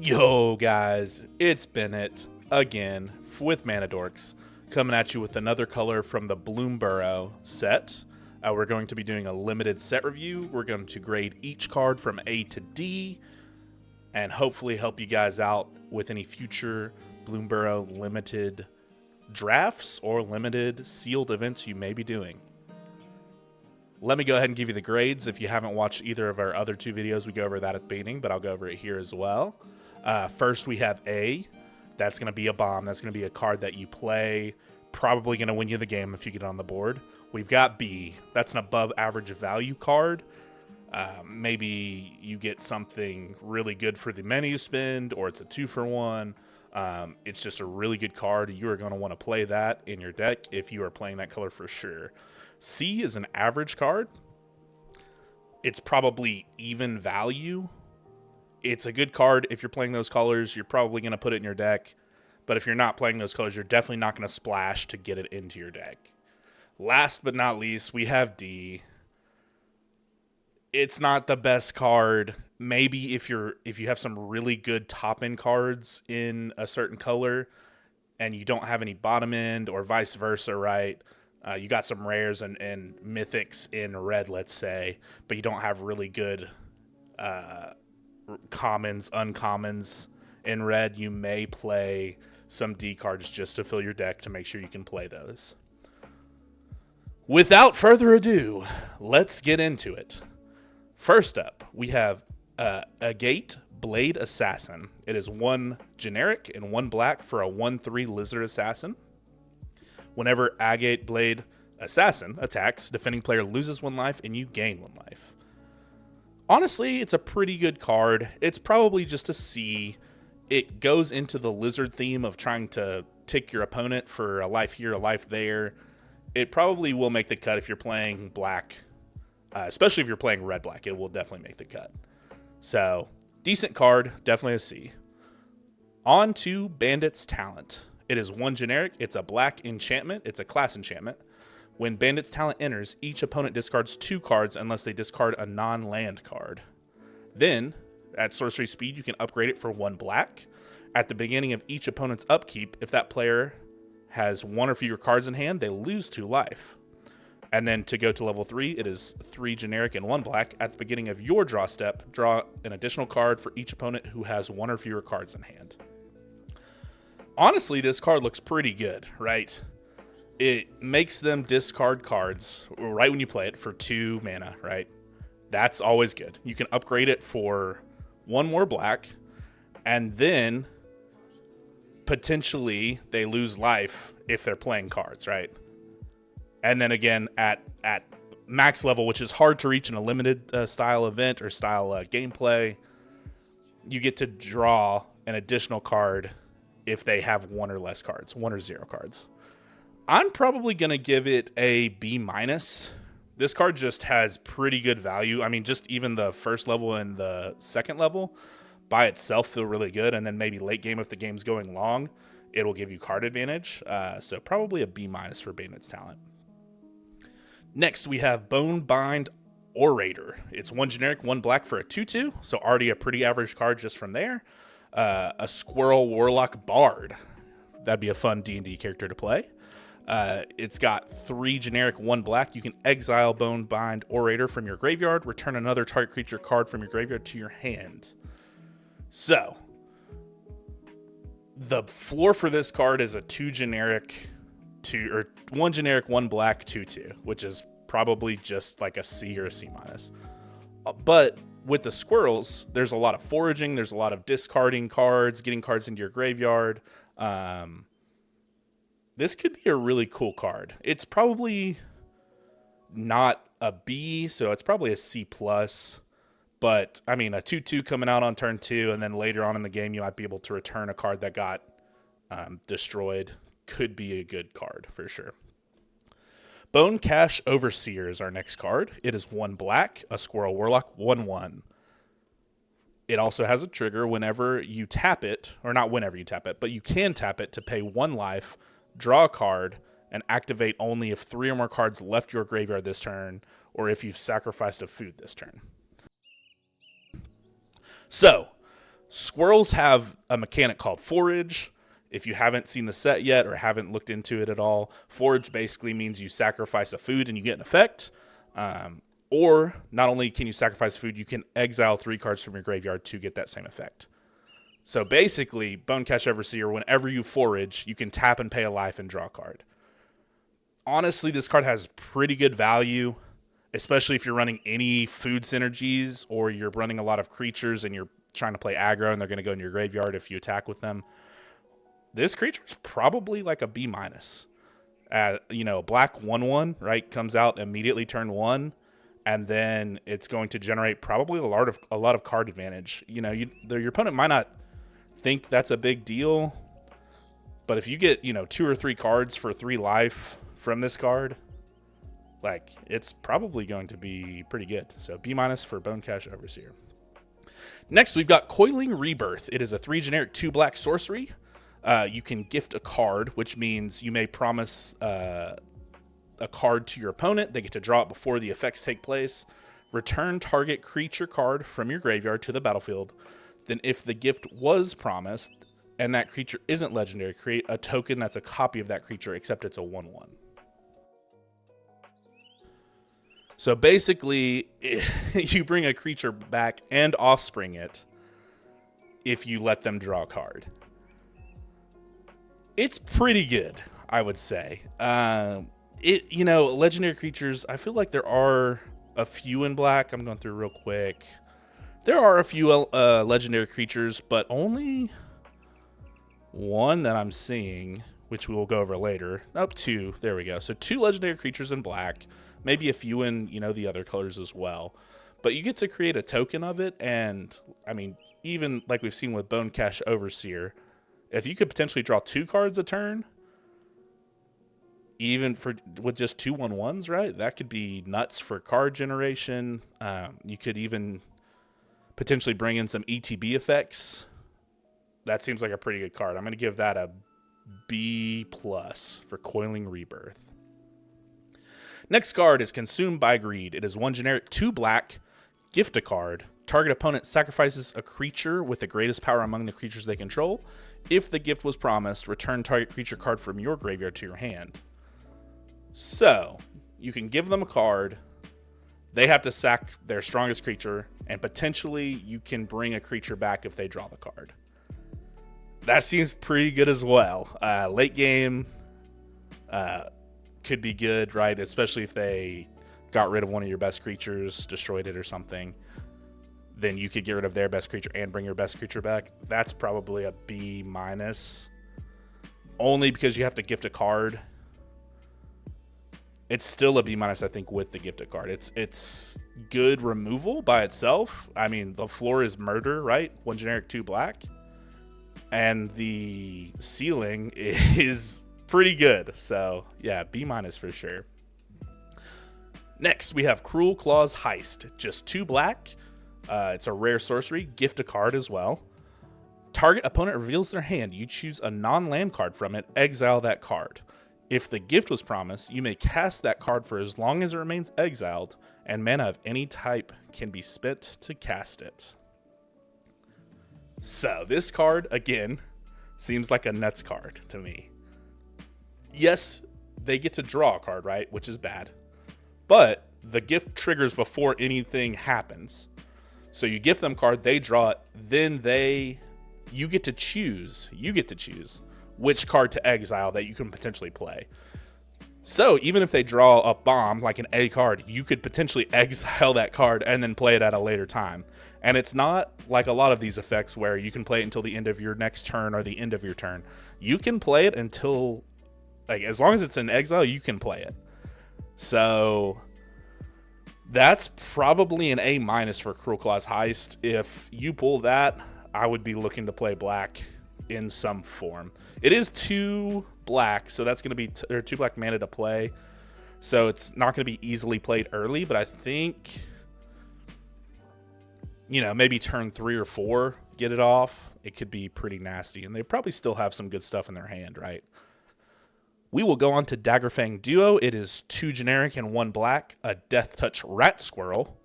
Yo guys, it's Bennett again with Mana Dorks, coming at you with another color from the Bloomburrow set. We're going to be doing a limited set review. We're going to grade each card from A to D and hopefully help you guys out with any future Bloomburrow limited drafts or limited sealed events you may be doing. Let me go ahead and give you the grades. If you haven't watched either of our other two videos, we go over that at the beginning, but I'll go over it here as well. First, we have A. That's going to be a bomb. That's going to be a card that you play. Probably going to win you the game if you get it on the board. We've got B. That's an above average value card. Maybe you get something really good for the many you spend, or it's a 2-for-1. It's just a really good card. You are going to want to play that in your deck if you are playing that color for sure. C is an average card. It's probably even value. It's a good card. If you're playing those colors, you're probably going to put it in your deck. But if you're not playing those colors, you're definitely not going to splash to get it into your deck. Last but not least, we have D. It's not the best card. Maybe if you have some really good top end cards in a certain color and you don't have any bottom end, or vice versa, right? You got some rares and mythics in red, let's say, but you don't have really good commons, uncommons in red. You may play some D cards just to fill your deck to make sure you can play those. Without further ado, let's get into it. First up, we have Agate Blade Assassin. It is 1 generic and 1 black for a 1/3 lizard assassin. Whenever Agate Blade Assassin attacks, defending player loses 1 life and you gain 1 life. Honestly, it's a pretty good card. It's probably just a C. It goes into the lizard theme of trying to tick your opponent for a life here, a life there. It probably will make the cut if you're playing black, especially if you're playing red-black. It will definitely make the cut. So, decent card, definitely a C. On to Bandit's Talent. It is 1 generic. It's a black enchantment. It's a class enchantment. When Bandit's Talent enters, each opponent discards 2 cards unless they discard a non-land card. Then, at sorcery speed, you can upgrade it for 1 black. At the beginning of each opponent's upkeep, if that player has 1 or fewer cards in hand, they lose 2 life. And then to go to level 3, it is 3 generic and 1 black. At the beginning of your draw step, draw an additional card for each opponent who has 1 or fewer cards in hand. Honestly, this card looks pretty good, right? It makes them discard cards right when you play it for 2 mana, right? That's always good. You can upgrade it for 1 more black, and then potentially they lose life if they're playing cards, right? And then again, at max level, which is hard to reach in a limited style event or style gameplay, you get to draw an additional card if they have 1 or less cards, 1 or 0 cards. I'm probably going to give it a B-. This card just has pretty good value. I mean, just even the first level and the second level by itself feel really good. And then maybe late game, if the game's going long, it'll give you card advantage. So probably a B- for Bandit's Talent. Next, we have Bonebind Orator. It's 1 generic, 1 black for a 2/2. So already a pretty average card just from there. A Squirrel Warlock Bard. That'd be a fun D&D character to play. It's got 3 generic, 1 black. You can exile Bonebind Orator from your graveyard. Return another target creature card from your graveyard to your hand. So, the floor for this card is a 1 generic, 1 black, 2/2, which is probably just like a C or a C-. But with the squirrels, there's a lot of foraging. There's a lot of discarding cards, getting cards into your graveyard. This could be a really cool card. It's probably not a B, so it's probably a C+. But, I mean, a 2/2 coming out on turn 2, and then later on in the game, you might be able to return a card that got destroyed. Could be a good card, for sure. Bone Cache Overseer is our next card. It is 1 black, a Squirrel Warlock, 1/1. It also has a trigger whenever you tap it, or not whenever you tap it, but you can tap it to pay 1 life, draw a card, and activate only if 3 or more cards left your graveyard this turn, or if you've sacrificed a food this turn. So, Squirrels have a mechanic called forage. If you haven't seen the set yet or haven't looked into it at all, forage basically means you sacrifice a food and you get an effect. Or not only can you sacrifice food, you can exile 3 cards from your graveyard to get that same effect. So basically, Bonecash Overseer, whenever you forage, you can tap and pay a life and draw a card. Honestly, this card has pretty good value, especially if you're running any food synergies or you're running a lot of creatures and you're trying to play aggro and they're going to go in your graveyard if you attack with them. This creature is probably like a B-. Black 1/1, right, comes out immediately turn 1, and then it's going to generate probably a lot of card advantage. Your opponent might not think that's a big deal, but if you get 2 or 3 cards for 3 life from this card, like, it's probably going to be pretty good. So B- for Bonecash Overseer. Next, we've got Coiling Rebirth. It is a 3 generic 2 black sorcery. You can gift a card, which means you may promise a card to your opponent. They get to draw it before the effects take place. Return target creature card from your graveyard to the battlefield. Then if the gift was promised and that creature isn't legendary, create a token that's a copy of that creature, except it's a 1/1. So basically, you bring a creature back and offspring it if you let them draw a card. It's pretty good, I would say. Legendary creatures, I feel like there are a few in black. I'm going through real quick. There are a few legendary creatures, but only one that I'm seeing, which we will go over later. Nope, 2. There we go. So 2 legendary creatures in black. Maybe a few in, the other colors as well. But you get to create a token of it, and, even like we've seen with Bonecash Overseer, if you could potentially draw 2 cards a turn, even with just 2 1/1s, right? That could be nuts for card generation. You could even potentially bring in some ETB effects. That seems like a pretty good card. I'm going to give that a B+ for Coiling Rebirth. Next card is Consumed by Greed. It is 1 generic 2 black. Gift a card. Target opponent sacrifices a creature with the greatest power among the creatures they control. If the gift was promised, return target creature card from your graveyard to your hand. So, you can give them a card. They have to sack their strongest creature, and potentially you can bring a creature back if they draw the card. That seems pretty good as well. Late game could be good, right? Especially if they got rid of one of your best creatures, destroyed it or something. Then you could get rid of their best creature and bring your best creature back. That's probably a B-. Only because you have to gift a card. It's still a B-, I think, with the gifted card. It's good removal by itself. The floor is murder, right? 1 generic 2 black. And the ceiling is pretty good. So, yeah, B- for sure. Next, we have Cruel Claw's Heist. Just 2 black. It's a rare sorcery. Gift a card as well. Target opponent reveals their hand. You choose a non-land card from it. Exile that card. If the gift was promised, you may cast that card for as long as it remains exiled, and mana of any type can be spent to cast it. So, this card, again, seems like a nuts card to me. Yes, they get to draw a card, right? Which is bad. But the gift triggers before anything happens. So you gift them a card, they draw it, then you get to choose which card to exile that you can potentially play. So even if they draw a bomb, like an A card, you could potentially exile that card and then play it at a later time. And it's not like a lot of these effects where you can play it until the end of your next turn or the end of your turn. You can play it until, as long as it's in exile, you can play it. So that's probably an A- for Cruel Claw's Heist. If you pull that, I would be looking to play black in some form. It is 2 black, so that's going to be 2 black mana to play. So it's not going to be easily played early, but I think, maybe turn 3 or 4, get it off. It could be pretty nasty, and they probably still have some good stuff in their hand, right? We will go on to Daggerfang Duo. It is 2 generic and 1 black, a Death Touch Rat Squirrel.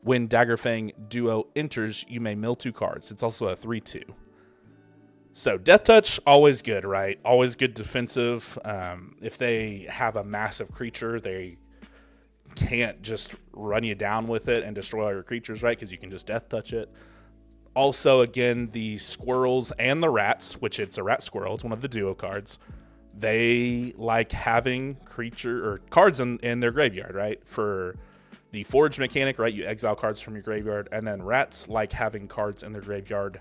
When Daggerfang Duo enters, you may mill 2 cards. It's also a 3/2. So Death Touch, always good, right? Always good defensive. If they have a massive creature, they can't just run you down with it and destroy all your creatures, right? Because you can just Death Touch it. Also, again, the squirrels and the rats, which it's a rat squirrel, it's one of the duo cards. They like having creature or cards in their graveyard, right? For the forge mechanic, right? You exile cards from your graveyard, and then rats like having cards in their graveyard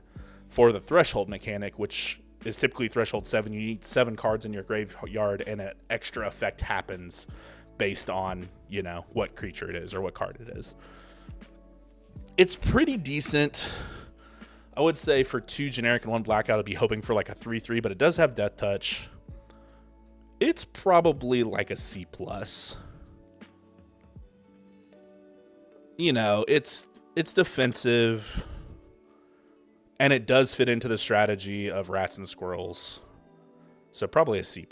for the threshold mechanic, which is typically threshold 7. You need 7 cards in your graveyard, and an extra effect happens based on, you know, what creature it is or what card it is. It's pretty decent. I would say for 2 generic and 1 black, I would be hoping for like a 3/3, but it does have Death Touch. It's probably like a C+. You know, it's defensive, and it does fit into the strategy of rats and squirrels. So probably a C+.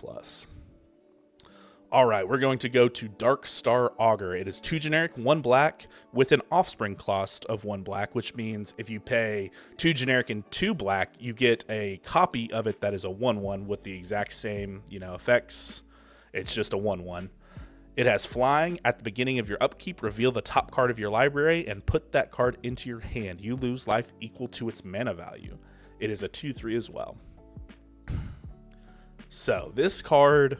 All right, we're going to go to Dark Star Augur. It is 2 generic, 1 black with an offspring cost of 1 black, which means if you pay 2 generic and 2 black, you get a copy of it that is a 1/1 with the exact same, you know, effects. It's just a 1/1. It has flying. At the beginning of your upkeep, reveal the top card of your library and put that card into your hand. You lose life equal to its mana value. It is a 2/3 as well. So this card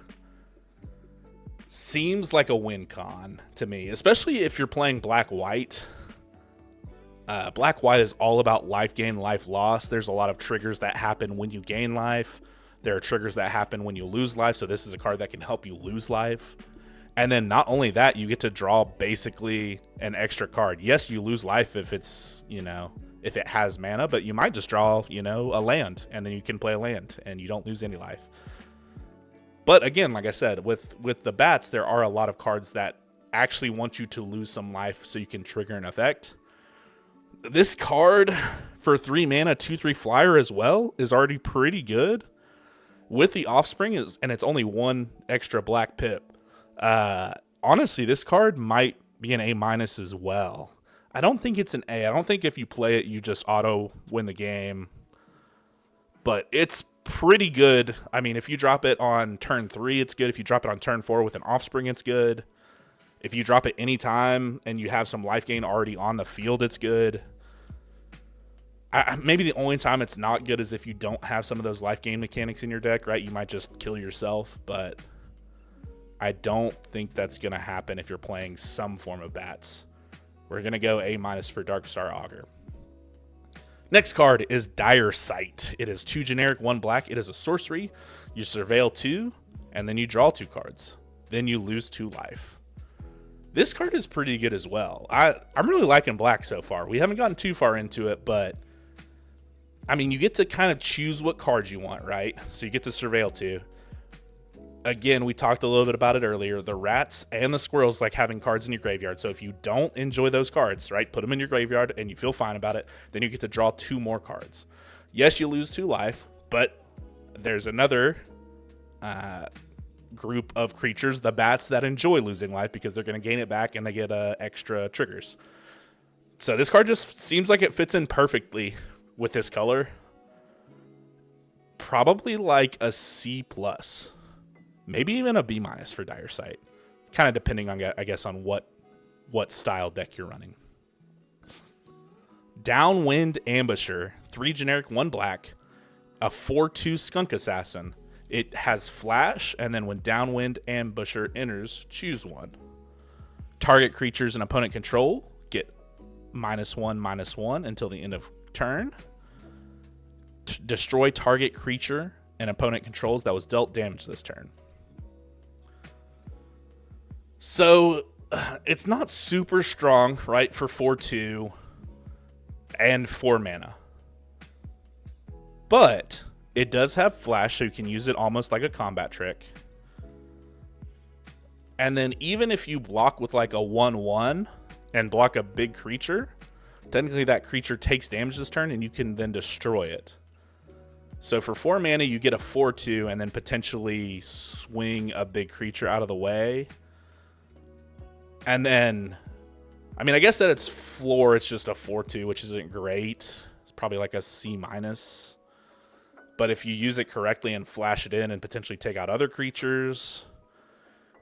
seems like a win con to me, especially if you're playing black-white. Black-white is all about life gain, life loss. There's a lot of triggers that happen when you gain life. There are triggers that happen when you lose life, so this is a card that can help you lose life. And then not only that, you get to draw basically an extra card. Yes, you lose life if it's, you know, if it has mana, but you might just draw, you know, a land, and then you can play a land, and you don't lose any life. But again, like I said, with the bats, there are a lot of cards that actually want you to lose some life so you can trigger an effect. This card for 3 mana, 2/3 flyer as well is already pretty good. With the offspring, and it's only 1 extra black pip. Honestly, this card might be an A- as well. I don't think it's an A. I don't think if you play it, you just auto win the game. But it's pretty good. I mean, if you drop it on turn 3, it's good. If you drop it on turn 4 with an offspring, it's good. If you drop it anytime and you have some life gain already on the field, it's good. Maybe the only time it's not good is if you don't have some of those life gain mechanics in your deck, right? You might just kill yourself, but I don't think that's going to happen if you're playing some form of bats. We're going to go A- for Dark Star Augur. Next card is Dire Sight. It is 2 generic, 1 black. It is a sorcery. You surveil 2, and then you draw 2 cards. Then you lose 2 life. This card is pretty good as well. I'm really liking black so far. We haven't gotten too far into it, but I mean, you get to kind of choose what cards you want, right? So you get to surveil 2. Again, we talked a little bit about it earlier. The rats and the squirrels like having cards in your graveyard. So if you don't enjoy those cards, right, put them in your graveyard and you feel fine about it, then you get to draw 2 more cards. Yes, you lose 2 life, but there's another group of creatures, the bats, that enjoy losing life because they're going to gain it back and they get extra triggers. So this card just seems like it fits in perfectly with this color. Probably like a C+. Maybe even a B- for Dire Sight. Kind of depending on, I guess, on what style deck you're running. Downwind Ambusher. 3 generic, 1 black. A 4/2 Skunk Assassin. It has flash, and then when Downwind Ambusher enters, choose 1. Target creatures and opponent control get -1/-1 until the end of turn. Destroy target creature and opponent controls that was dealt damage this turn. So it's not super strong, right, for 4/2 and 4 mana. But it does have flash, so you can use it almost like a combat trick. And then even if you block with like a 1/1 and block a big creature, technically that creature takes damage this turn and you can then destroy it. So for 4 mana, you get a 4/2 and then potentially swing a big creature out of the way. And then, I mean, I guess at its floor, it's just a 4-2, which isn't great. It's probably like a C-. But if you use it correctly and flash it in and potentially take out other creatures,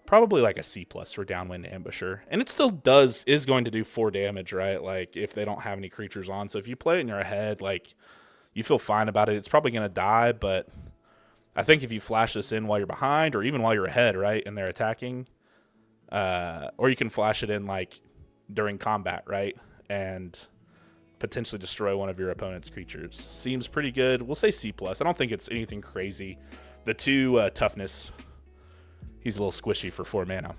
probably like a C+ for Downwind Ambusher. And it still is going to do 4 damage, right? Like, if they don't have any creatures on. So if you play it in your head, like, you feel fine about it. It's probably going to die, but I think if you flash this in while you're behind or even while you're ahead, right, and they're attacking, or you can flash it in, like, during combat, right, and potentially destroy one of your opponent's creatures. Seems pretty good. We'll say C+. I don't think it's anything crazy. The 2 toughness, he's a little squishy for 4 mana.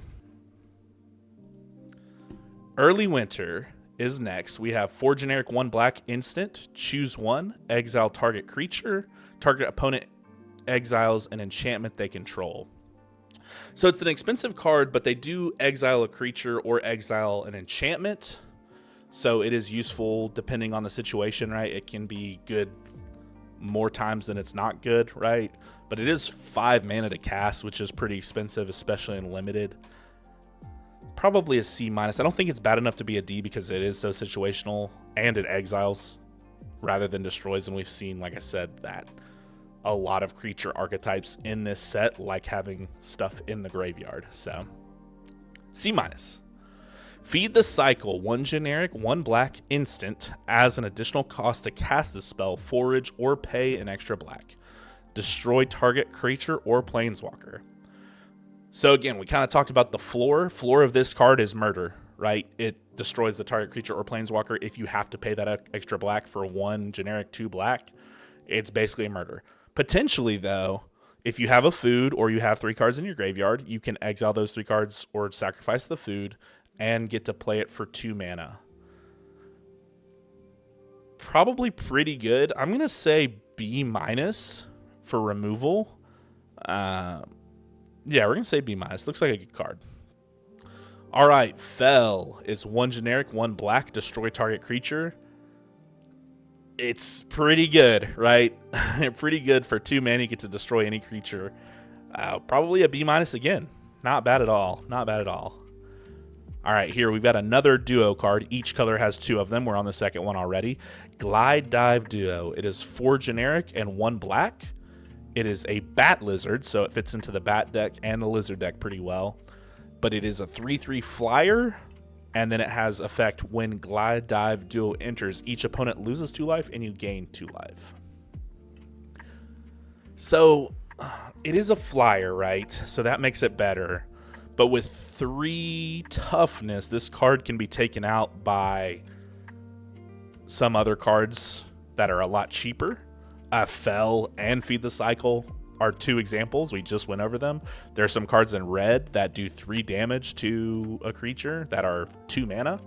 Early Winter is next. We have 4 generic 1 black instant. Choose 1. Exile target creature. Target opponent exiles an enchantment they control. So it's an expensive card, but they do exile a creature or exile an enchantment. So it is useful depending on the situation, right? It can be good more times than it's not good, right? But it is 5 mana to cast, which is pretty expensive, especially in limited. Probably a C-. I don't think it's bad enough to be a D because it is so situational and it exiles rather than destroys. And we've seen, like I said, that a lot of creature archetypes in this set like having stuff in the graveyard. So C-. Feed the Cycle, 1 generic, 1 black instant. As an additional cost to cast the spell, forage or pay an extra black. Destroy target creature or planeswalker. So again, we kind of talked about the floor. Floor of this card is murder, right? It destroys the target creature or planeswalker if you have to pay that extra black for 1 generic 2 black. It's basically a murder. Potentially, though, if you have a food or you have 3 cards in your graveyard, you can exile those 3 cards or sacrifice the food and get to play it for 2 mana. Probably pretty good. I'm going to say B- for removal. Yeah, we're going to say B-. Looks like a good card. All right, Fell is 1 generic, 1 black, destroy target creature. It's pretty good, right? Pretty good for 2 mana. You get to destroy any creature. Probably a B- again. Not bad at all. Not bad at all. All right, here we've got another duo card. Each color has 2 of them. We're on the second one already. Glide Dive Duo. It is 4 generic and 1 black. It is a bat lizard, so it fits into the bat deck and the lizard deck pretty well. But it is a 3/3 flyer, and then it has effect when Glide Dive Duo enters. Each opponent loses 2 life, and you gain 2 life. So it is a flyer, right? So that makes it better. But with 3 toughness, this card can be taken out by some other cards that are a lot cheaper. Fell and Feed the Cycle are 2 examples. We just went over them. There are some cards in red that do 3 damage to a creature that are 2 mana.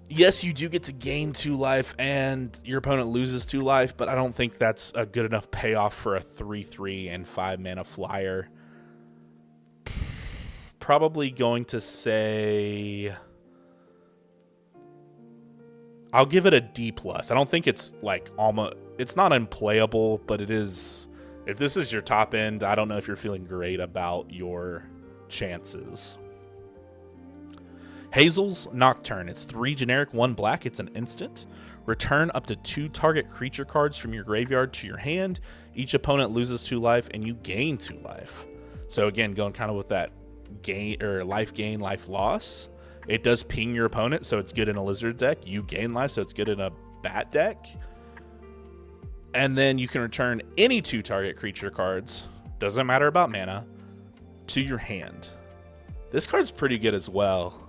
Yes, you do get to gain 2 life and your opponent loses 2 life, but I don't think that's a good enough payoff for a 3/3 and 5 mana flyer. Probably going to say I'll give it a D+. I don't think it's like almost, it's not unplayable, but it is, if this is your top end, I don't know if you're feeling great about your chances. Hazel's Nocturne. It's 3 generic, 1 black. It's an instant. Return up to 2 target creature cards from your graveyard to your hand. Each opponent loses 2 life and you gain 2 life. So again, going kind of with that gain or life gain, life loss. It does ping your opponent, so it's good in a lizard deck. You gain life, so it's good in a bat deck. And then you can return any 2 target creature cards, doesn't matter about mana, to your hand. This card's pretty good as well.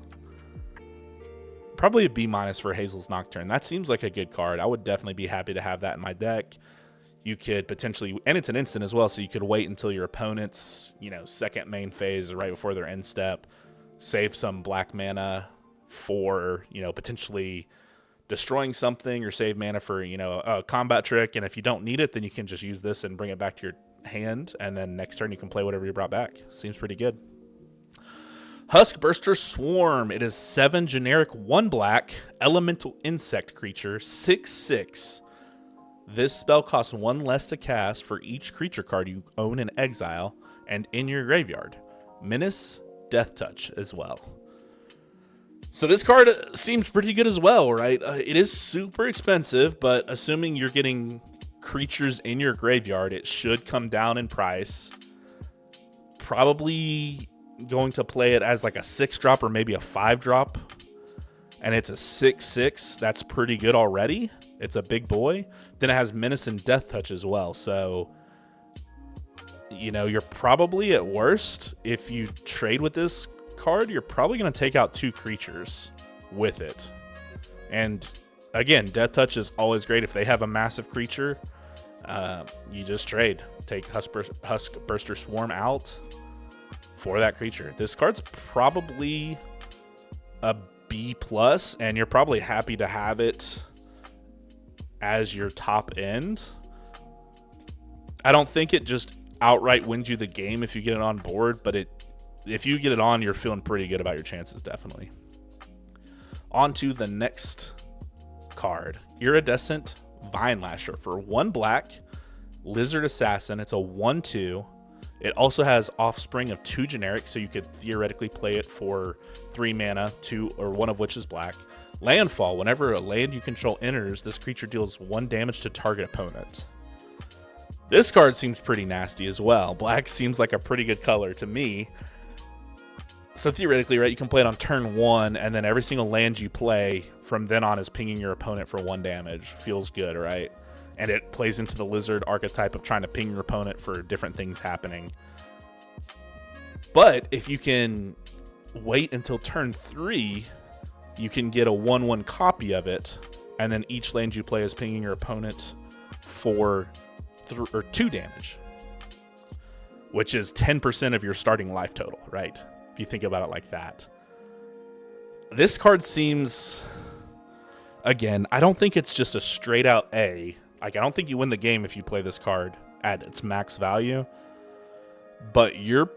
Probably a B- for Hazel's Nocturne. That seems like a good card. I would definitely be happy to have that in my deck. You could potentially, and it's an instant as well, so you could wait until your opponent's, second main phase right before their end step. Save some black mana for, potentially destroying something, or save mana for, a combat trick. And if you don't need it, then you can just use this and bring it back to your hand. And then next turn you can play whatever you brought back. Seems pretty good. Huskburster Swarm. It is 7 generic, 1 black, elemental insect creature, 6/6. This spell costs 1 less to cast for each creature card you own in exile and in your graveyard. Menace, Death Touch as well. So this card seems pretty good as well, right? It is super expensive, but assuming you're getting creatures in your graveyard, it should come down in price. Probably going to play it as like a 6-drop or maybe a 5-drop. And it's a 6/6. That's pretty good already. It's a big boy. Then it has Menace and Death Touch as well. So, you know, you're probably at worst, if you trade with this card, you're probably going to take out 2 creatures with it. And again, Death Touch is always great. If they have a massive creature, you just trade. Take Huskburster Swarm out for that creature. This card's probably a B+, and you're probably happy to have it as your top end. I don't think it just outright wins you the game if you get it on board, but if you get it on, you're feeling pretty good about your chances, definitely. On to the next card, Iridescent Vine Lasher for 1 black, Lizard Assassin. It's a 1/2. It also has Offspring of 2 generic, so you could theoretically play it for 3 mana, 2 or 1 of which is black. Landfall. Whenever a land you control enters, this creature deals 1 damage to target opponent. This card seems pretty nasty as well. Black seems like a pretty good color to me. So theoretically, right, you can play it on turn 1, and then every single land you play from then on is pinging your opponent for 1 damage. Feels good, right? And it plays into the lizard archetype of trying to ping your opponent for different things happening. But if you can wait until turn 3, you can get a 1/1 copy of it, and then each land you play is pinging your opponent for 2 damage, which is 10% of your starting life total, right? If you think about it like that. This card seems, again, I don't think it's just a straight out A. Like, I don't think you win the game if you play this card at its max value, but you're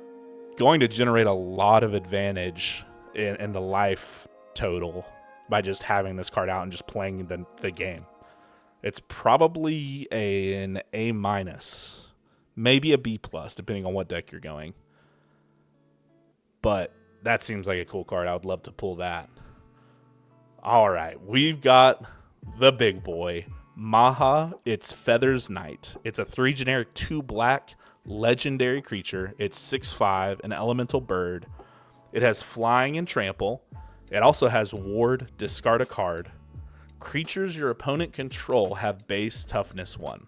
going to generate a lot of advantage in the life total by just having this card out and just playing the game. It's probably an A-, maybe a B+, depending on what deck you're going. But that seems like a cool card. I would love to pull that. All right, we've got the big boy, Maha. It's Feathers Knight. It's a 3 generic, 2 black legendary creature. It's 6/5, an elemental bird. It has flying and trample. It also has ward, discard a card. Creatures your opponent control have base toughness 1.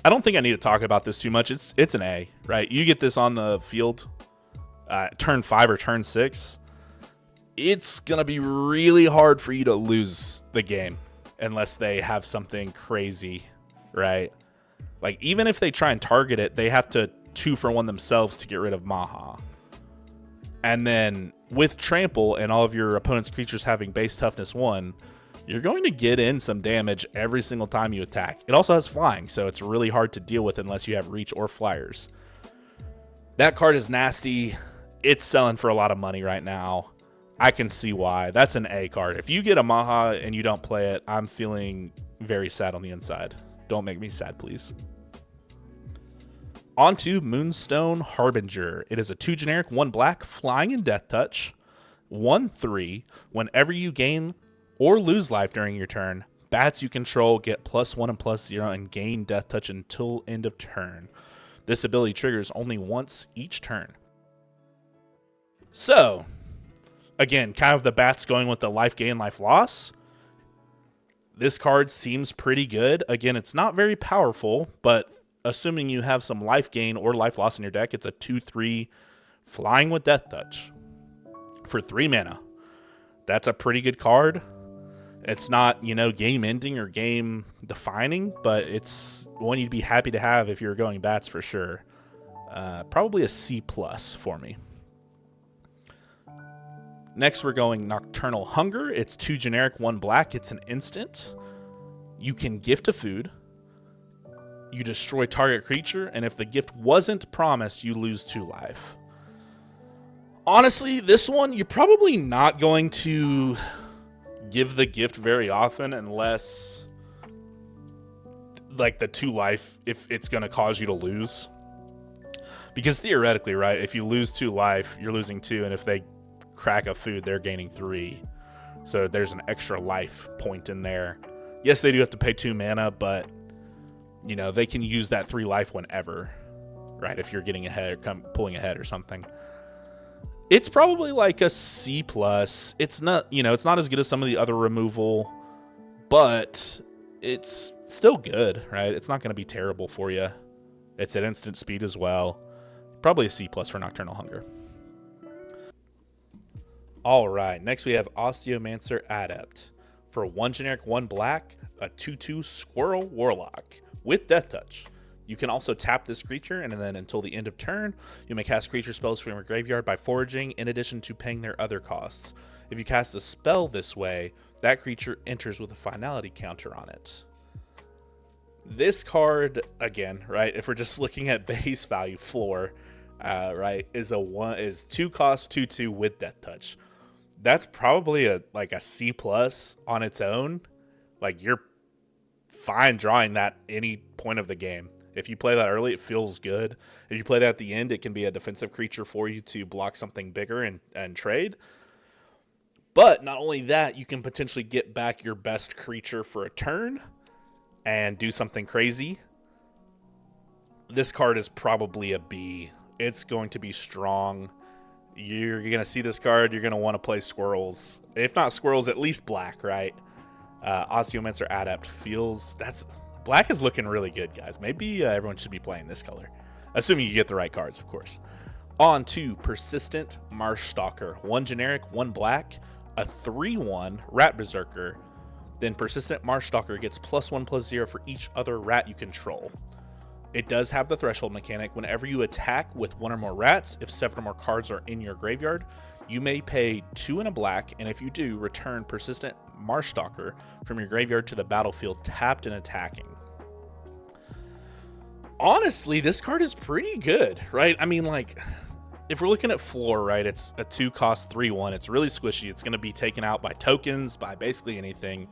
I don't think I need to talk about this too much. It's an A, right? You get this on the field turn 5 or turn 6. It's going to be really hard for you to lose the game unless they have something crazy, right? Like, even if they try and target it, they have to 2-for-1 themselves to get rid of Maha. And then with trample and all of your opponent's creatures having base toughness 1, you're going to get in some damage every single time you attack. It also has flying, so it's really hard to deal with unless you have reach or flyers. That card is nasty. It's selling for a lot of money right now. I can see why. That's an A card. If you get a Maha and you don't play it, I'm feeling very sad on the inside. Don't make me sad, please. On to Moonstone Harbinger. It is a 2 generic, 1 black, flying and death touch. 1/3. Whenever you gain or lose life during your turn, bats you control get +1 and +0 and gain death touch until end of turn. This ability triggers only once each turn. So, again, kind of the bats going with the life gain, life loss. This card seems pretty good. Again, it's not very powerful, but assuming you have some life gain or life loss in your deck, it's a 2/3 flying with death touch for 3 mana. That's a pretty good card. It's not, game ending or game defining, but it's one you'd be happy to have if you're going bats for sure. Probably a C+ for me. Next, we're going Nocturnal Hunger. It's 2 generic, 1 black. It's an instant. You can gift a food. You destroy target creature, and if the gift wasn't promised, you lose 2 life. Honestly, this one, you're probably not going to give the gift very often unless, like, the 2 life, if it's going to cause you to lose. Because theoretically, right, if you lose 2 life, you're losing 2, and if they crack of food, they're gaining 3. So there's an extra life point in there. Yes, they do have to pay 2 mana, but you know, they can use that 3 life whenever, right? If you're getting ahead or pulling ahead or something. It's probably like a C+. It's not, you know, it's not as good as some of the other removal, but it's still good, right? It's not going to be terrible for you. It's at instant speed as well. Probably a C+ for Nocturnal Hunger. All right, next we have Osteomancer Adept. For 1 generic, 1 black, a 2/2 Squirrel Warlock with Death Touch. You can also tap this creature, and then until the end of turn, you may cast creature spells from your graveyard by foraging, in addition to paying their other costs. If you cast a spell this way, that creature enters with a finality counter on it. This card, again, right, if we're just looking at base value floor, right, is 2 cost, 2/2 with Death Touch. That's probably a C+ on its own. Like, you're fine drawing that any point of the game. If you play that early, it feels good. If you play that at the end, it can be a defensive creature for you to block something bigger and trade. But not only that, you can potentially get back your best creature for a turn and do something crazy. This card is probably a B. It's going to be strong. You're going to see this card, you're going to want to play squirrels. If not squirrels, at least black, right? Osteomancer Adept feels... Black is looking really good, guys. Maybe everyone should be playing this color. Assuming you get the right cards, of course. On to Persistent Marshstalker. 1 generic, 1 black, a 3/1 Rat Berserker. Then Persistent Marshstalker gets +1/+0 for each other rat you control. It does have the threshold mechanic. Whenever you attack with 1 or more rats, if 7 or more cards are in your graveyard, you may pay 2 and a black, and if you do, return Persistent Marshstalker from your graveyard to the battlefield tapped and attacking. Honestly, this card is pretty good, right? I mean, like, if we're looking at floor, right, it's a 2 cost 3/1. It's really squishy. It's going to be taken out by tokens, by basically anything,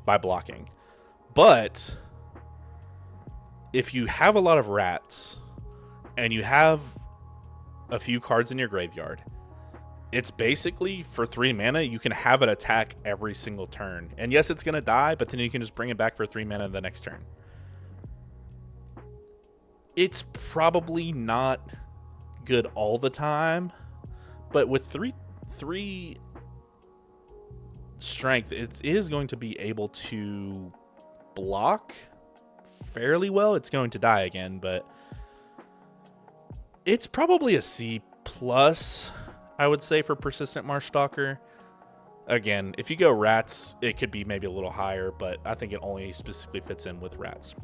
by blocking. But if you have a lot of rats and you have a few cards in your graveyard, it's basically for 3 mana, you can have it attack every single turn. And yes, it's going to die, but then you can just bring it back for 3 mana the next turn. It's probably not good all the time, but with 3 strength, it is going to be able to block fairly well. It's going to die again, but it's probably a C+, I would say, for Persistent Marshstalker. Again, if you go rats, it could be maybe a little higher, but I think it only specifically fits in with rats.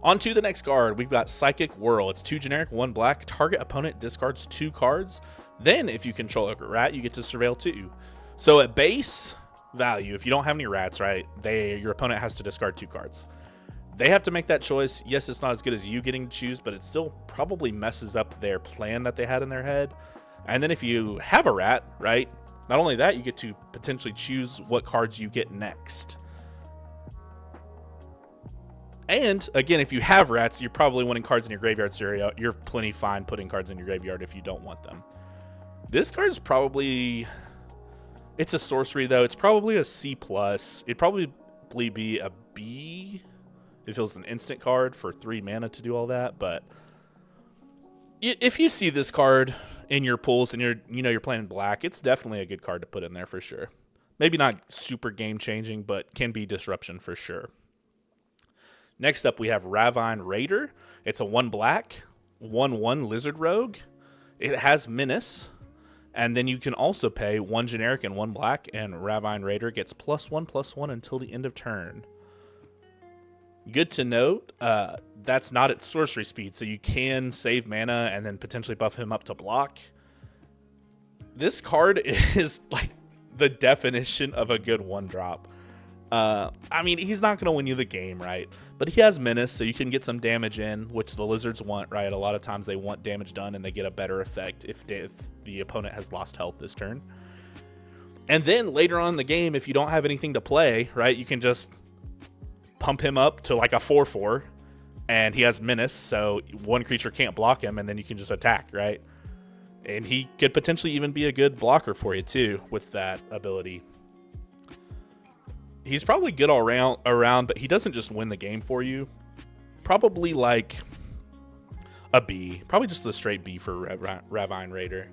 On to the next card, we've got Psychic Whirl. It's 2 generic, 1 black. Target opponent discards 2 cards. Then, if you control a rat, you get to surveil 2. So at base value, if you don't have any rats, right, your opponent has to discard 2 cards. They have to make that choice. Yes, it's not as good as you getting to choose, but it still probably messes up their plan that they had in their head. And then if you have a rat, right, not only that, you get to potentially choose what cards you get next. And again, if you have rats, you're probably wanting cards in your graveyard, so you're plenty fine putting cards in your graveyard if you don't want them. This card is probably... It's a sorcery, though. It's probably a C+. It'd probably be a B. It feels an instant card for 3 mana to do all that. But if you see this card in your pools and you're playing black, it's definitely a good card to put in there for sure. Maybe not super game-changing, but can be disruption for sure. Next up, we have Ravine Raider. It's a 1 black, 1/1 Lizard Rogue. It has Menace. And then you can also pay 1 generic and 1 black, and Ravine Raider gets +1/+1 until the end of turn. Good to note, that's not at sorcery speed, so you can save mana and then potentially buff him up to block. This card is like the definition of a good 1-drop. I mean, he's not going to win you the game, right? But he has Menace, so you can get some damage in, which the Lizards want, right? A lot of times they want damage done, and they get a better effect if the opponent has lost health this turn. And then later on in the game, if you don't have anything to play, right, you can just pump him up to like a 4/4, and he has Menace, so 1 creature can't block him, and then you can just attack, right? And he could potentially even be a good blocker for you too with that ability. He's probably good all around, but he doesn't just win the game for you. Probably like a B. Probably just a straight B for Ravine Raider.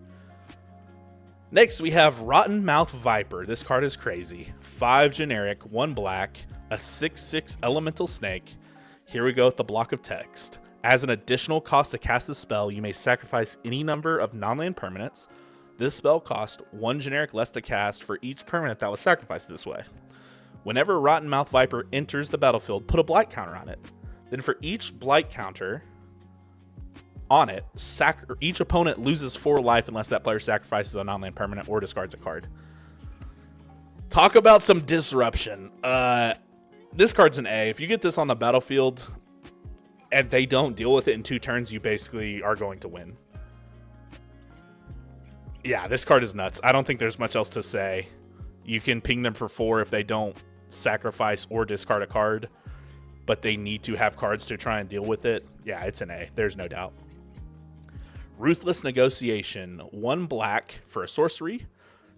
Next, we have Rotten Mouth Viper. This card is crazy. 5 generic, 1 black, a 6/6 elemental snake. Here we go with the block of text. As an additional cost to cast the spell, you may sacrifice any number of non-land permanents. This spell costs 1 generic less to cast for each permanent that was sacrificed this way. Whenever Rotten Mouth Viper enters the battlefield, put a blight counter on it. Then for each blight counter on it, each opponent loses 4 life unless that player sacrifices a non-land permanent or discards a card. Talk about some disruption. This card's an A. If you get this on the battlefield and they don't deal with it in 2 turns, you basically are going to win. Yeah, this card is nuts. I don't think there's much else to say. You can ping them for 4 if they don't sacrifice or discard a card, but they need to have cards to try and deal with it. Yeah, it's an A. There's no doubt. Ruthless Negotiation. 1 black for a sorcery.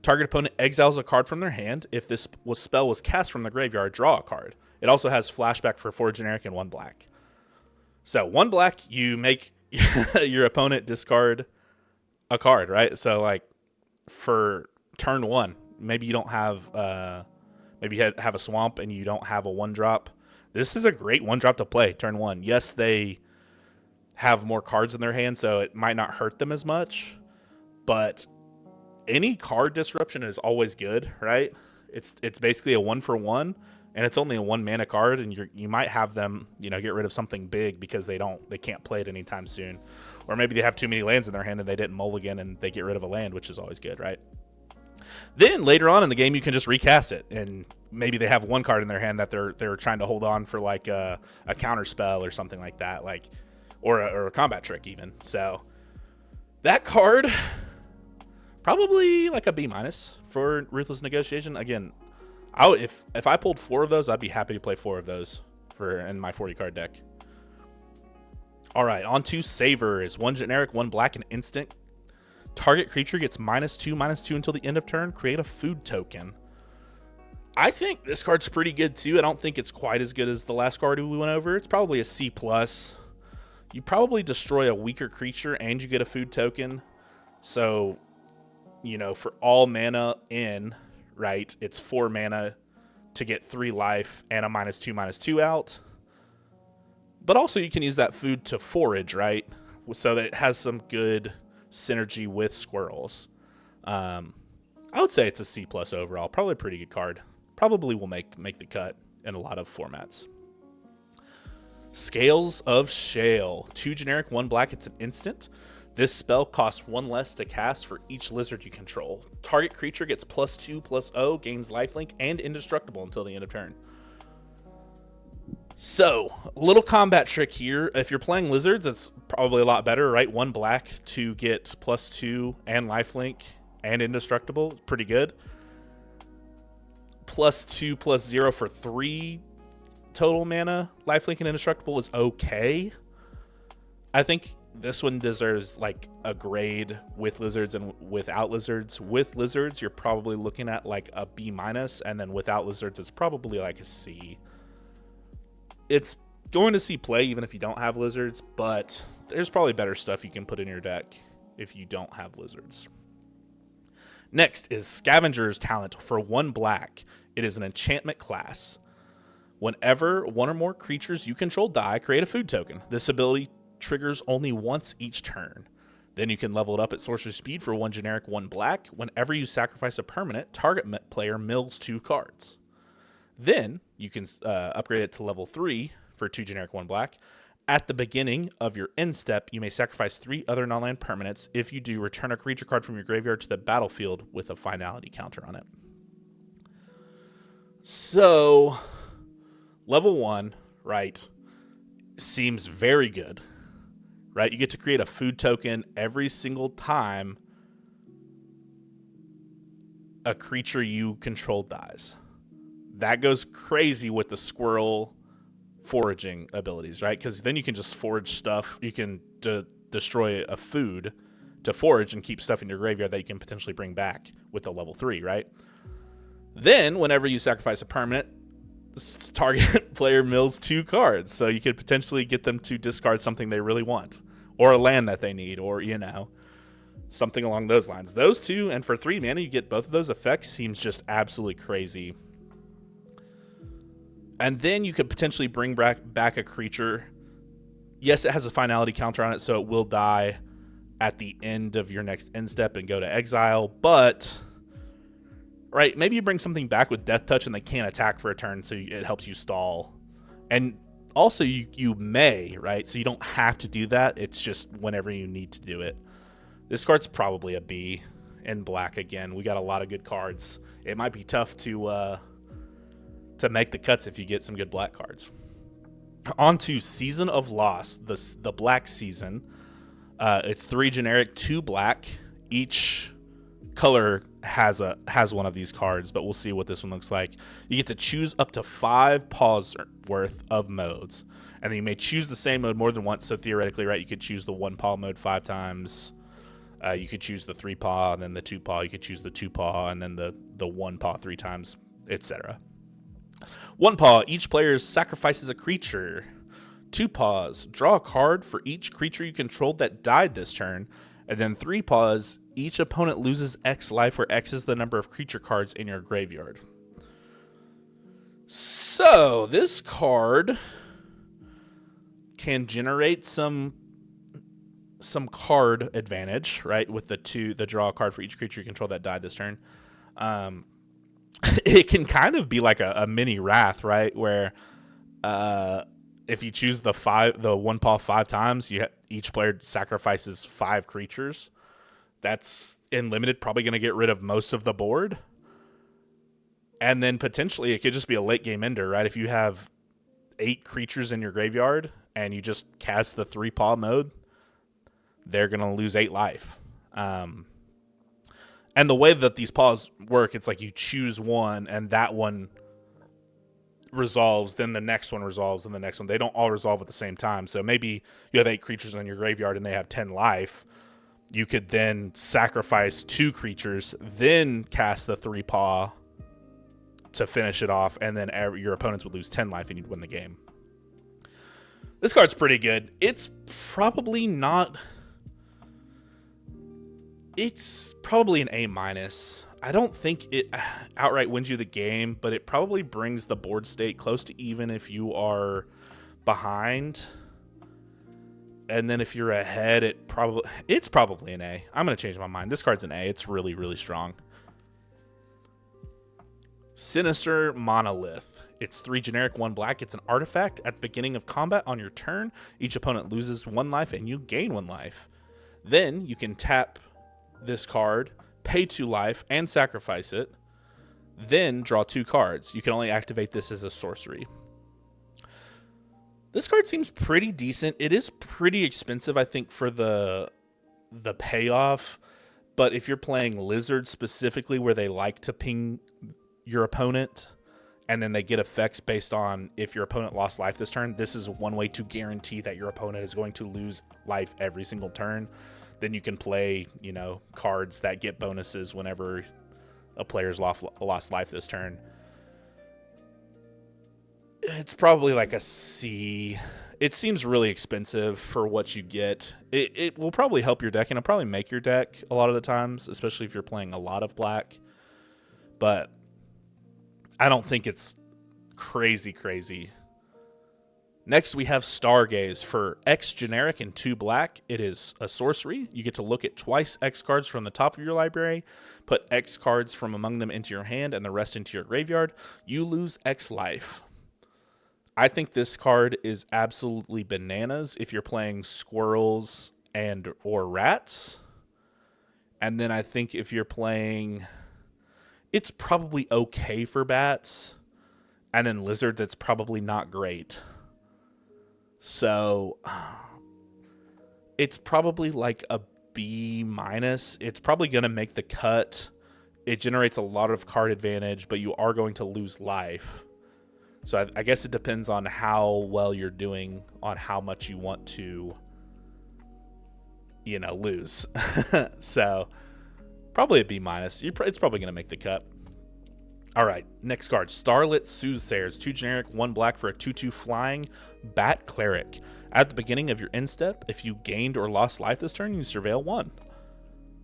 Target opponent exiles a card from their hand. If this spell was cast from the graveyard, draw a card. It also has flashback for 4 generic and 1 black. So 1 black, you make your opponent discard a card, right? So like for turn 1, maybe you don't have maybe you have a swamp and you don't have a 1-drop. This is a great 1-drop to play turn 1. Yes, they have more cards in their hand, so it might not hurt them as much, but any card disruption is always good, right? It's basically a 1-for-1, and it's only a 1 mana card, and you might have them, get rid of something big because they can't play it anytime soon, or maybe they have too many lands in their hand and they didn't mulligan and they get rid of a land, which is always good, right? Then later on in the game, you can just recast it, and maybe they have 1 card in their hand that they're trying to hold on for like a counter spell or something like that, or a combat trick even. So that card, probably like a B- for Ruthless Negotiation. Again, if I pulled 4 of those, I'd be happy to play 4 of those in my 40 card deck. All right, on to Savers. 1 generic, 1 black, and instant. Target creature gets -2/-2 until the end of turn. Create a food token. I think this card's pretty good too. I don't think it's quite as good as the last card we went over. It's probably a C+. You probably destroy a weaker creature and you get a food token. So, for all mana in, right, it's 4 mana to get 3 life and a -2/-2 out. But also you can use that food to forage, right? So that it has some good synergy with squirrels. I would say it's a C+ overall. Probably a pretty good card. Probably will make the cut in a lot of formats. Scales of Shale. 2 generic, 1 black. It's an instant. This spell costs 1 less to cast for each lizard you control. Target creature gets +2/+0, gains lifelink, and indestructible until the end of turn. So, a little combat trick here. If you're playing lizards, it's probably a lot better, right? 1 black to get +2 and lifelink and indestructible. Pretty good. +2/+0 for 3 total mana. Lifelink and indestructible is okay. I think this one deserves like a grade with lizards and without lizards. With lizards, you're probably looking at like a B-, and then without lizards, it's probably like a C. It's going to see play even if you don't have lizards, but there's probably better stuff you can put in your deck if you don't have lizards. Next is Scavenger's Talent for 1 black. It is an enchantment class. Whenever 1 or more creatures you control die, create a food token. This ability triggers only once each turn. Then you can level it up at sorcery speed for 1 generic, 1 black. Whenever you sacrifice a permanent, target player mills 2 cards. Then you can upgrade it to level 3 for 2 generic, 1 black. At the beginning of your end step, you may sacrifice 3 other non-land permanents. If you do, return a creature card from your graveyard to the battlefield with a finality counter on it. So, level 1, right, seems very good, right? You get to create a food token every single time a creature you control dies. That goes crazy with the squirrel foraging abilities, right? Because then you can just forage stuff. You can destroy a food to forage and keep stuff in your graveyard that you can potentially bring back with the level 3, right? Then, whenever you sacrifice a permanent, target player mills 2 cards, so you could potentially get them to discard something they really want, or a land that they need, or, you know, something along those lines. Those 2, and for 3 mana, you get both of those effects, seems just absolutely crazy. And then you could potentially bring back a creature. Yes, it has a finality counter on it, so it will die at the end of your next end step and go to exile, but right, maybe you bring something back with Death Touch and they can't attack for a turn, so it helps you stall. And also you may, right, so you don't have to do that, it's just whenever you need to do it. This card's probably a B in black again. We got a lot of good cards. It might be tough to make the cuts if you get some good black cards. On to Season of Loss, the black season. It's 3 generic, 2 black. Each color has one of these cards, but we'll see what this one looks like. You get to choose up to 5 paws worth of modes, and then you may choose the same mode more than once. So theoretically, right, you could choose the 1 paw mode 5 times. You could choose the 3 paw and then the 2 paw. You could choose the 2 paw and then the 1 paw 3 times, etc. 1 paw, each player sacrifices a creature. 2 paws, draw a card for each creature you controlled that died this turn. And then 3 paws, each opponent loses X life, where X is the number of creature cards in your graveyard. So this card can generate some card advantage, right? With the draw a card for each creature you control that died this turn. It can kind of be like a mini Wrath, right? Where if you choose the 1 paw 5 times, each player sacrifices 5 creatures. That's in limited, probably going to get rid of most of the board. And then potentially it could just be a late game ender, right? If you have 8 creatures in your graveyard and you just cast the 3 paw mode, they're going to lose 8 life. And the way that these paws work, it's like you choose one and that one resolves, then the next one resolves, and the next one. They don't all resolve at the same time. So maybe you have 8 creatures in your graveyard and they have 10 life. You could then sacrifice 2 creatures, then cast the 3 paw to finish it off, and then your opponents would lose 10 life and you'd win the game. This card's pretty good. It's probably an A-. I don't think it outright wins you the game, but it probably brings the board state close to even if you are behind. And then if you're ahead, it's probably an A. I'm going to change my mind. This card's an A. It's really, really strong. Sinister Monolith. It's 3 generic, 1 black. It's an artifact. At the beginning of combat on your turn, each opponent loses 1 life and you gain 1 life. Then you can tap this card, pay 2 life, and sacrifice it. Then draw 2 cards. You can only activate this as a sorcery. This card seems pretty decent. It is pretty expensive, I think, for the payoff. But if you're playing Lizard specifically, where they like to ping your opponent, and then they get effects based on if your opponent lost life this turn, this is one way to guarantee that your opponent is going to lose life every single turn. Then you can play, cards that get bonuses whenever a player's lost life this turn. It's probably like a C. It seems really expensive for what you get. It will probably help your deck, and it'll probably make your deck a lot of the times, especially if you're playing a lot of black. But I don't think it's crazy. Next, we have Stargaze for X generic and 2 black. It is a sorcery. You get to look at twice X cards from the top of your library, put X cards from among them into your hand, and the rest into your graveyard. You lose X life. I think this card is absolutely bananas if you're playing squirrels or rats. And then I think if you're playing, it's probably okay for bats. And then lizards, it's probably not great. So it's probably like a B-. It's probably going to make the cut. It generates a lot of card advantage, but you are going to lose life. So I guess it depends on how well you're doing, on how much you want to, lose. So probably a B minus. It's probably going to make the cut. All right, next card, Starlit Soothsayers, 2 generic, 1 black for a 2/2 flying Bat Cleric. At the beginning of your end step, if you gained or lost life this turn, you surveil 1.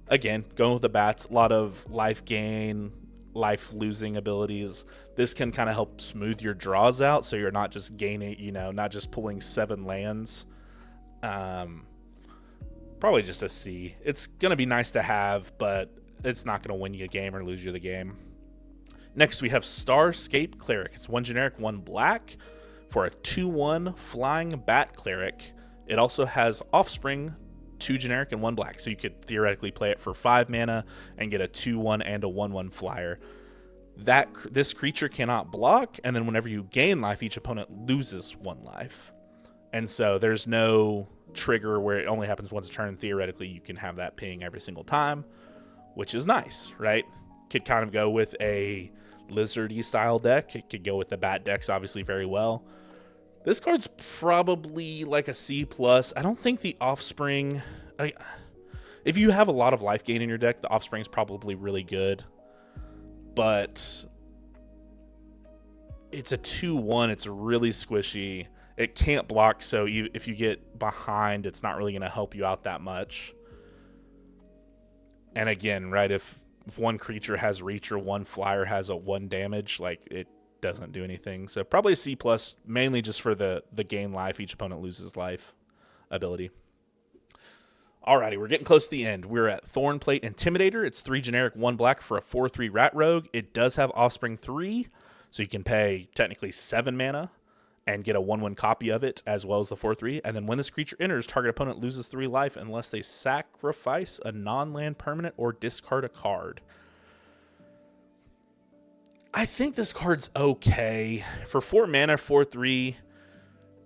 Again, going with the bats, a lot of life gain, life losing abilities. This can kind of help smooth your draws out, so you're not just gaining, not just pulling 7 lands. Probably just a C. It's going to be nice to have, but it's not going to win you a game or lose you the game. Next, we have Starscape Cleric. It's 1 generic, 1 black for a 2/1 flying Bat Cleric. It also has Offspring, 2 generic and 1 black, so you could theoretically play it for 5 mana and get a 2/1 and a 1/1 flyer. This creature cannot block, and then whenever you gain life, each opponent loses 1 life. And so there's no trigger where it only happens once a turn. Theoretically, you can have that ping every single time, which is nice, right? Could kind of go with a lizardy style deck. It could go with the bat decks obviously very well. This card's probably like a C+. I don't think the Offspring, if you have a lot of life gain in your deck, the Offspring's probably really good, but it's a 2/1. It's really squishy. It can't block, so if you get behind, it's not really going to help you out that much. And again, right, if one creature has reach or one flyer has a 1 damage, like, it doesn't do anything. So probably a C+, mainly just for the gain life, each opponent loses life ability. Alrighty, we're getting close to the end. We're at Thornplate Intimidator. It's 3 generic, 1 black for a 4/3 Rat Rogue. It does have Offspring 3, so you can pay technically 7 mana and get a 1/1 copy of it, as well as the 4/3. And then when this creature enters, target opponent loses 3 life unless they sacrifice a non-land permanent or discard a card. I think this card's okay. For 4 mana, 4/3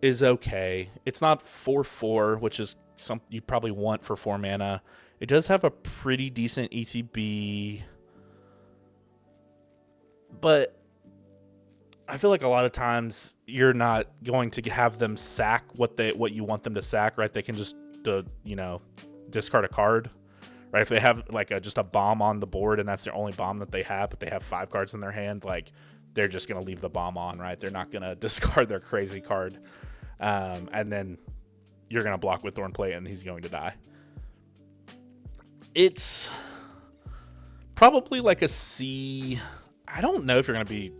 is okay. It's not 4/4, which is something you probably want for 4 mana. It does have a pretty decent ETB, but I feel like a lot of times you're not going to have them sack what you want them to sack, right? They can just discard a card, right? If they have like just a bomb on the board and that's their only bomb that they have, but they have 5 cards in their hand, like, they're just gonna leave the bomb on, right? They're not gonna discard their crazy card, and then you're gonna block with Thornplate and he's going to die. It's probably like a C. I don't know if you're gonna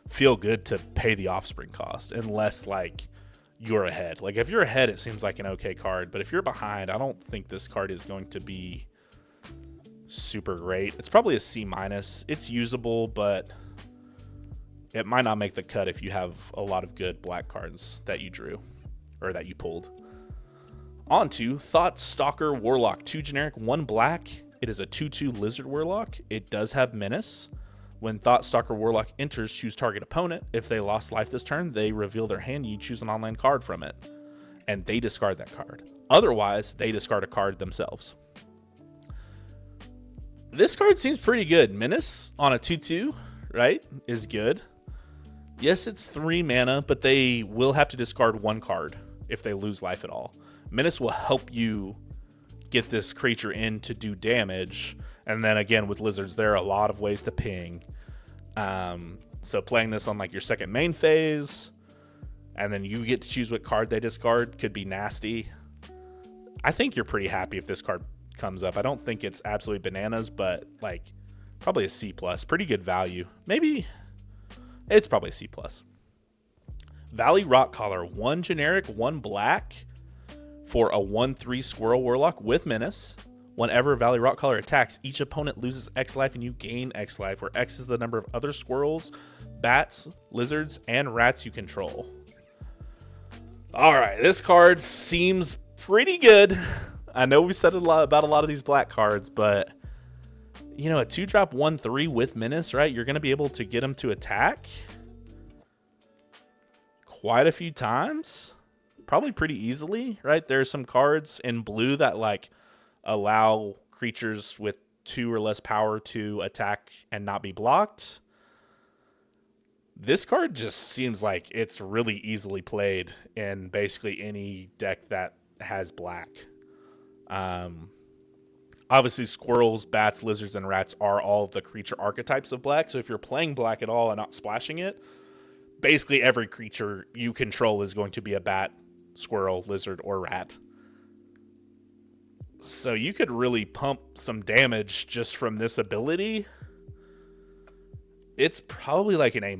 feel good to pay the Offspring cost unless like you're ahead. Like, if you're ahead, it seems like an okay card, but if you're behind, I don't think this card is going to be super great. It's probably a C-. It's usable, but it might not make the cut if you have a lot of good black cards that you drew or that you pulled. On to Thoughtstalker Warlock, 2 generic, 1 black. It is a 2/2 Lizard Warlock. It does have Menace. When Thoughtstalker Warlock enters, choose target opponent. If they lost life this turn, they reveal their hand. You choose an online card from it, and they discard that card. Otherwise, they discard a card themselves. This card seems pretty good. Menace on a 2/2, right, is good. Yes, it's 3 mana, but they will have to discard 1 card if they lose life at all. Menace will help you get this creature in to do damage. And then again, with lizards, there are a lot of ways to ping. So playing this on like your second main phase, and then you get to choose what card they discard, could be nasty. I think you're pretty happy if this card comes up. I don't think it's absolutely bananas, but like probably a C+. Pretty good value. Maybe it's probably a C+. Valley Rockcaller, 1 generic, 1 black for a 1/3 Squirrel Warlock with Menace. Whenever Valley Rockcaller attacks, each opponent loses X life and you gain X life, where X is the number of other squirrels, bats, lizards, and rats you control. All right, this card seems pretty good. I know we said a lot about a lot of these black cards, but a 2-drop 1/3 with Menace, right? You're going to be able to get them to attack quite a few times, probably pretty easily, right? There's some cards in blue that like allow creatures with 2 or less power to attack and not be blocked. This card just seems like it's really easily played in basically any deck that has black. Obviously, squirrels, bats, lizards, and rats are all of the creature archetypes of black. So if you're playing black at all and not splashing it, basically every creature you control is going to be a bat, squirrel, lizard, or rat. So you could really pump some damage just from this ability. It's probably like an A-.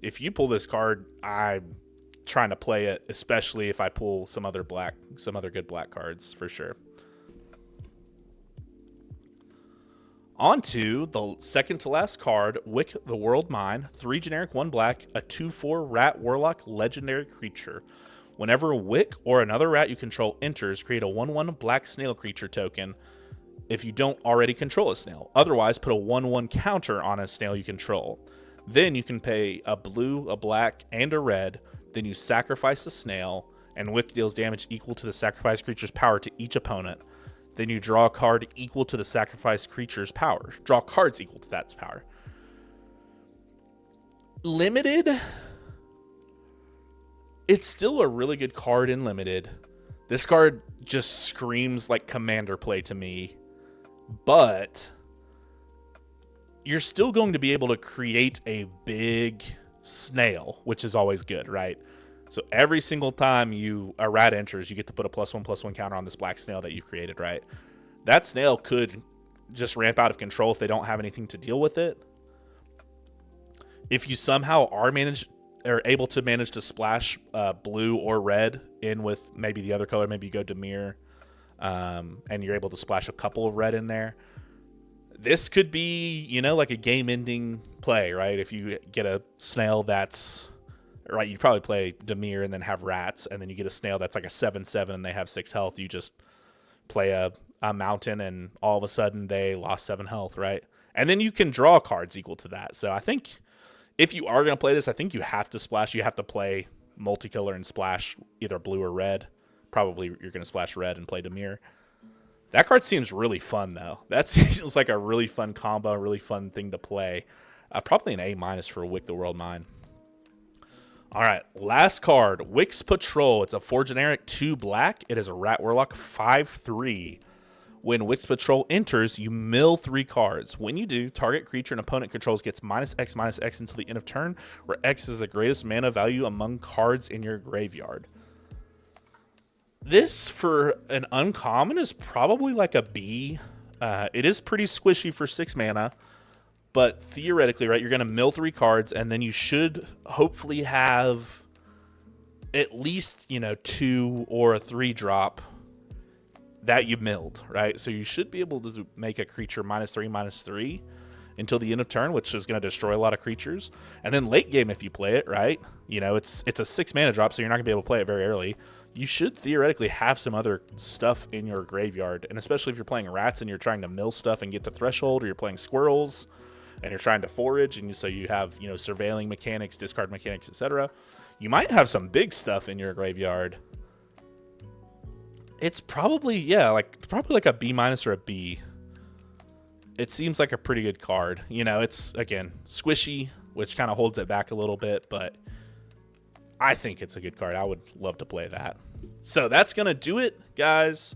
If you pull this card, I'm trying to play it, especially if I pull some other good black cards for sure. On to the second to last card, Wick the World Mine. 3 generic, 1 black, a 2/4 rat warlock legendary creature. Whenever Wick or another rat you control enters, create a 1/1 black snail creature token if you don't already control a snail. Otherwise, put a 1/1 counter on a snail you control. Then you can pay a blue, a black, and a red. Then you sacrifice a snail, and Wick deals damage equal to the sacrificed creature's power to each opponent. Then you draw a card equal to the sacrificed creature's power. Draw cards equal to that power. Limited. It's still a really good card in limited. This card just screams like commander play to me. But you're still going to be able to create a big snail, which is always good, right? So every single time a rat enters, you get to put a +1/+1 counter on this black snail that you created, right? That snail could just ramp out of control if they don't have anything to deal with it. If you somehow are able to manage to splash blue or red in with maybe the other color, maybe you go Dimir, and you're able to splash a couple of red in there, this could be, like a game-ending play, right? If you get a snail that's... Right, you probably play Dimir and then have rats, and then you get a snail that's like a 7/7 and they have 6 health. You just play a mountain, and all of a sudden they lost 7 health, right? And then you can draw cards equal to that. So I think if you are going to play this, I think you have to splash. You have to play multicolor and splash either blue or red. Probably you're going to splash red and play Dimir. That card seems really fun, though. That seems like a really fun combo, a really fun thing to play. Probably an A- for Wick the World Mine. All right, last card, Wick's Patrol. It's a 4 generic, 2 black. It is a rat warlock, 5/3. When Wick's Patrol enters, you mill 3 cards. When you do, target creature an opponent controls gets -X until the end of turn, where X is the greatest mana value among cards in your graveyard. This, for an uncommon, is probably like a B. It is pretty squishy for 6 mana. But theoretically, right, you're going to mill 3 cards, and then you should hopefully have at least, 2 or a 3 drop that you milled, right? So you should be able to make a creature -3/-3 until the end of turn, which is going to destroy a lot of creatures. And then late game, if you play it, right, it's a 6 mana drop, so you're not going to be able to play it very early. You should theoretically have some other stuff in your graveyard, and especially if you're playing rats and you're trying to mill stuff and get to threshold, or you're playing squirrels and you're trying to forage, and so you have, surveilling mechanics, discard mechanics, etc. You might have some big stuff in your graveyard. It's probably, probably like a B- or a B. It seems like a pretty good card. It's, again, squishy, which kind of holds it back a little bit, but I think it's a good card. I would love to play that. So that's going to do it, guys,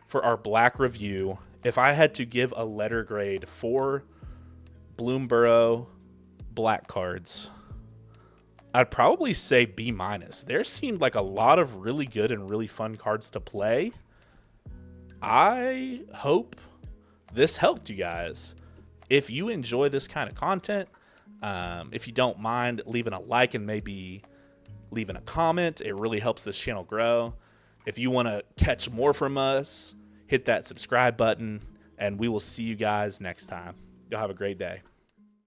for our black review. If I had to give a letter grade for Bloomburrow black cards, I'd probably say B-. There seemed like a lot of really good and really fun cards to play. I hope this helped you guys. If you enjoy this kind of content, if you don't mind leaving a like and maybe leaving a comment, it really helps this channel grow. If you want to catch more from us, hit that subscribe button, and we will see you guys next time. Y'all have a great day.